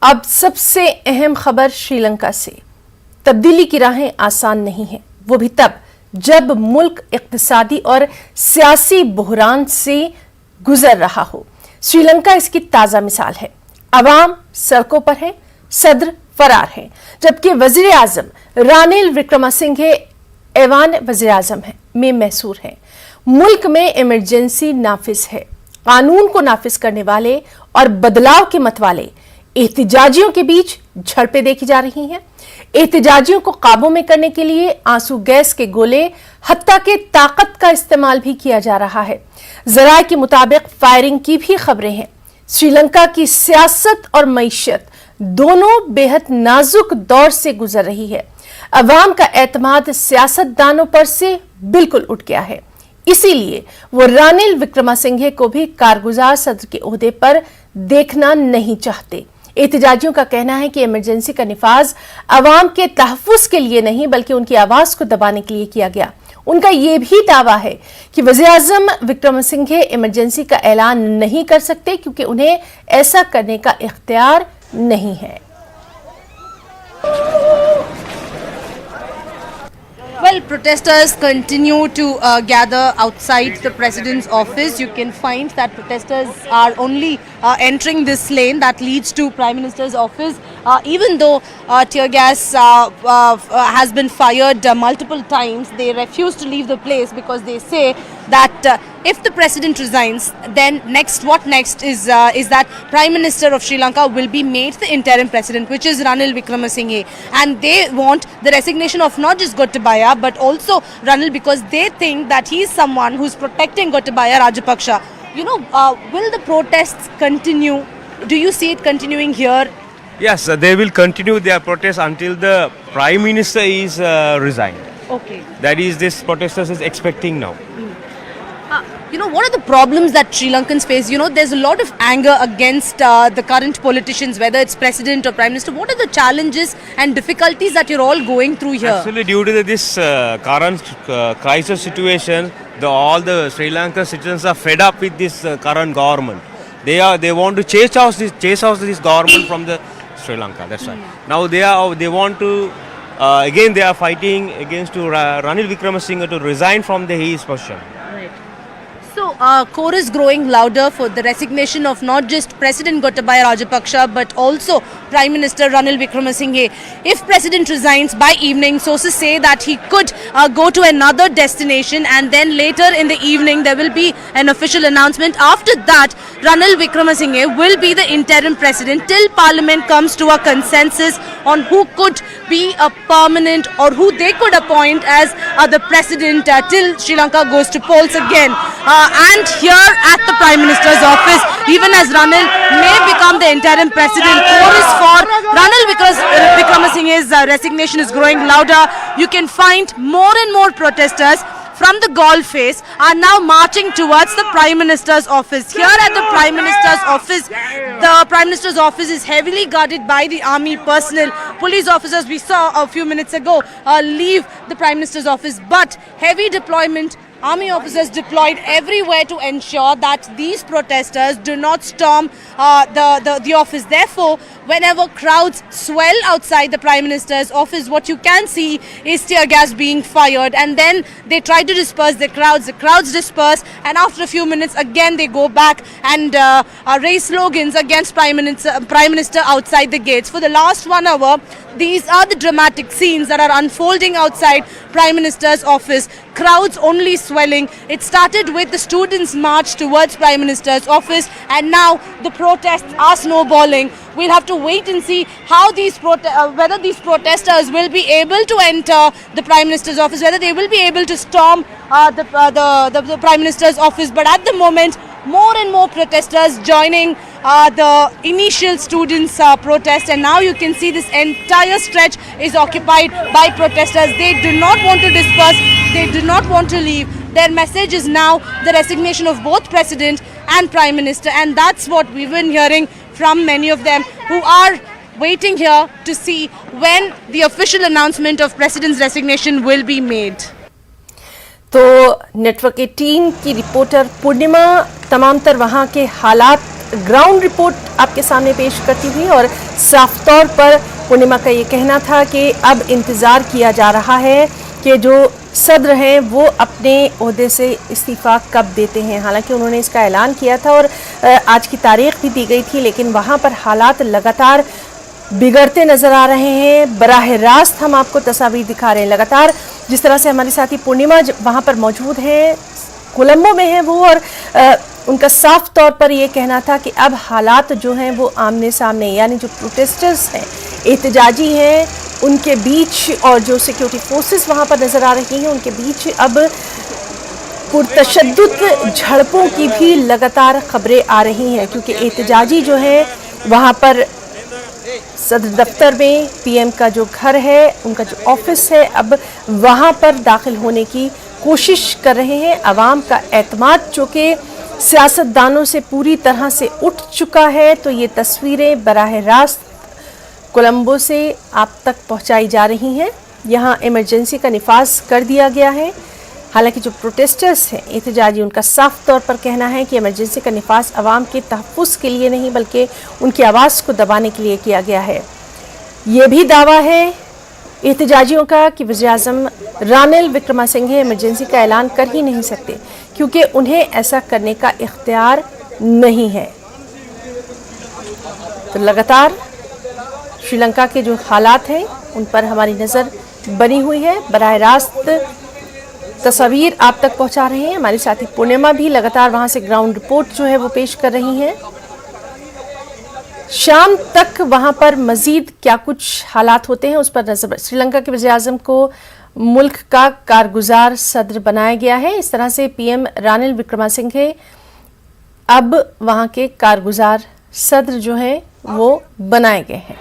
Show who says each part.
Speaker 1: अब सबसे अहम खबर श्रीलंका से। तब्दीली की राहें आसान नहीं हैं, वो भी तब जब मुल्क इक्तिसादी और सियासी बहरान से गुजर रहा हो। श्रीलंका इसकी ताजा मिसाल है। अवाम सड़कों पर है, सदर फरार है, जबकि वजीर आजम रानिल विक्रमसिंघे ऐवान वजीर आजम में मैसूर है। मुल्क में इमरजेंसी नाफिज है। कानून को नाफिज करने वाले और बदलाव के मत वाले एहतिजाजियों के बीच झड़पें देखी जा रही हैं। एहतिजाजियों को काबू में करने के लिए आंसू गैस के गोले, हत्ता के ताकत का इस्तेमाल भी किया जा रहा है। जराये के मुताबिक फायरिंग की भी खबरें हैं। श्रीलंका की सियासत और मईशत दोनों बेहद नाजुक दौर से गुजर रही है। अवाम का एतमाद सियासतदानों पर से बिल्कुल उठ गया है। इसीलिए वो रानिल विक्रमसिंघे को भी कारगुजार सदर के ओहदे पर देखना नहीं चाहते। एहतिजाजियों का कहना है कि इमरजेंसी का निफाज अवाम के तहफ्फुज के लिए नहीं बल्कि उनकी आवाज को दबाने के लिए किया गया। उनका यह भी दावा है कि वज़ीर आज़म विक्रमसिंघे इमरजेंसी का ऐलान नहीं कर सकते क्योंकि उन्हें ऐसा करने का इख्तियार नहीं है।
Speaker 2: Well, protesters continue to gather outside the president's office. You can find that protesters are only entering this lane that leads to Prime Minister's office. Even though tear gas has been fired multiple times, they refuse to leave the place because they say that if the president resigns, then what next is that Prime Minister of Sri Lanka will be made the interim president, which is Ranil Wickremesinghe, and they want the resignation of not just Gotabaya but also Ranil because they think that he is someone who is protecting Gotabaya Rajapaksa. You know, will the protests continue? Do you see it continuing here?
Speaker 3: Yes, they will continue their protests until the Prime Minister is resigned.
Speaker 2: Okay.
Speaker 3: That is, this protesters is expecting now.
Speaker 2: You know, what are the problems that Sri Lankans face? You know, there's a lot of anger against the current politicians, whether it's president or prime minister. What are the challenges and difficulties that you're all going through here?
Speaker 3: Actually, due to this current crisis situation, all the Sri Lankan citizens are fed up with this current government. They want to chase out this government from the Sri Lanka. That's right. Now they want to again they are fighting against Ranil Wickremesinghe to resign from his position.
Speaker 2: So, chorus growing louder for the resignation of not just President Gotabaya Rajapaksa but also Prime Minister Ranil Wickremesinghe. If President resigns by evening, sources say that he could go to another destination and then later in the evening there will be an official announcement. After that, Ranil Wickremesinghe will be the interim president till Parliament comes to a consensus on who could be a permanent or who they could appoint as the president till Sri Lanka goes to polls again. And here at the Prime Minister's office, even as Ranil may become the interim president, chorus for Ranil Wickremesinghe's resignation is growing louder. You can find more and more protesters from the Galle face are now marching towards the Prime Minister's office. Here at the Prime Minister's office, the Prime Minister's office is heavily guarded by the army personnel. Police officers we saw a few minutes ago leave the Prime Minister's office, but heavy deployment, army officers deployed everywhere to ensure that these protesters do not storm the office. Therefore, whenever crowds swell outside the Prime Minister's office, what you can see is tear gas being fired, and then they try to disperse the crowds. The crowds disperse, and after a few minutes, again they go back and raise slogans against Prime Minister outside the gates. For the last 1 hour, these are the dramatic scenes that are unfolding outside Prime Minister's office. Crowds only swelling. It started with the students' march towards Prime Minister's office, and now the protests are snowballing. We'll have to wait and see how whether these protesters will be able to enter the Prime Minister's office, whether they will be able to storm the Prime Minister's office. But at the moment, more and more protesters joining the initial students' protest, and now you can see this entire stretch is occupied by protesters. They do not want to disperse. They do not want to leave. Their message is now the resignation of both President and Prime Minister, and that's what we've been hearing from many of them who are waiting here to see when the official announcement of President's resignation will be made.
Speaker 1: तो network 18 की reporter पूर्णिमा तमाम तर वहां के हालात ground report आपके सामने पेश करती हुई, और साफ तौर पर पूर्णिमा का ये कहना था कि अब इंतज़ार किया जा रहा है कि जो सदर हैं वो अपने ओहदे से इस्तीफ़ा कब देते हैं। हालांकि उन्होंने इसका ऐलान किया था और आज की तारीख भी दी गई थी, लेकिन वहाँ पर हालात लगातार बिगड़ते नज़र आ रहे हैं। बराह रास्त हम आपको तस्वीर दिखा रहे हैं लगातार, जिस तरह से हमारी साथी पूर्णिमा वहाँ पर मौजूद हैं, कोलंबो में है वो, और उनका साफ तौर पर ये कहना था कि अब हालात जो हैं वो आमने सामने, यानी जो प्रोटेस्टर्स हैं, एहतजाजी हैं, उनके बीच और जो सिक्योरिटी फोर्सेस वहाँ पर नज़र आ रही हैं उनके बीच अब पुरतशद्दुद झड़पों की भी लगातार खबरें आ रही हैं। क्योंकि एहतजाजी जो हैं वहाँ पर सदर दफ्तर में पीएम का जो घर है, उनका जो ऑफिस है, अब वहाँ पर दाखिल होने की कोशिश कर रहे हैं। अवाम का एतमाद जो कि सियासतदानों से पूरी तरह से उठ चुका है। तो ये तस्वीरें बराह रास्त कोलंबो से आप तक पहुंचाई जा रही हैं। यहाँ इमरजेंसी का निफाज कर दिया गया है। हालांकि जो प्रोटेस्टर्स हैं, एहतजाजी, उनका साफ तौर पर कहना है कि इमरजेंसी का निफाज अवाम के तहफ़्फ़ुज़ के लिए नहीं बल्कि उनकी आवाज़ को दबाने के लिए किया गया है। ये भी दावा है एहतजाजियों का कि वज़ीर-ए-आज़म रानिल विक्रमसिंघे इमरजेंसी का ऐलान कर ही नहीं सकते क्योंकि उन्हें ऐसा करने का इख्तियार नहीं है। तो लगातार श्रीलंका के जो हालात हैं उन पर हमारी नज़र बनी हुई है। बराह रास्त तस्वीर आप तक पहुंचा रहे हैं हमारी साथी पूर्णिमा भी लगातार वहां से ग्राउंड रिपोर्ट जो है वो पेश कर रही हैं। शाम तक वहां पर मजीद क्या कुछ हालात होते हैं उस पर नजर। श्रीलंका के वज़ीर-ए-आज़म को मुल्क का कारगुजार सदर बनाया गया है। इस तरह से पीएम रानिल विक्रमसिंघे अब वहां के कारगुजार सदर जो है वो बनाए गए हैं।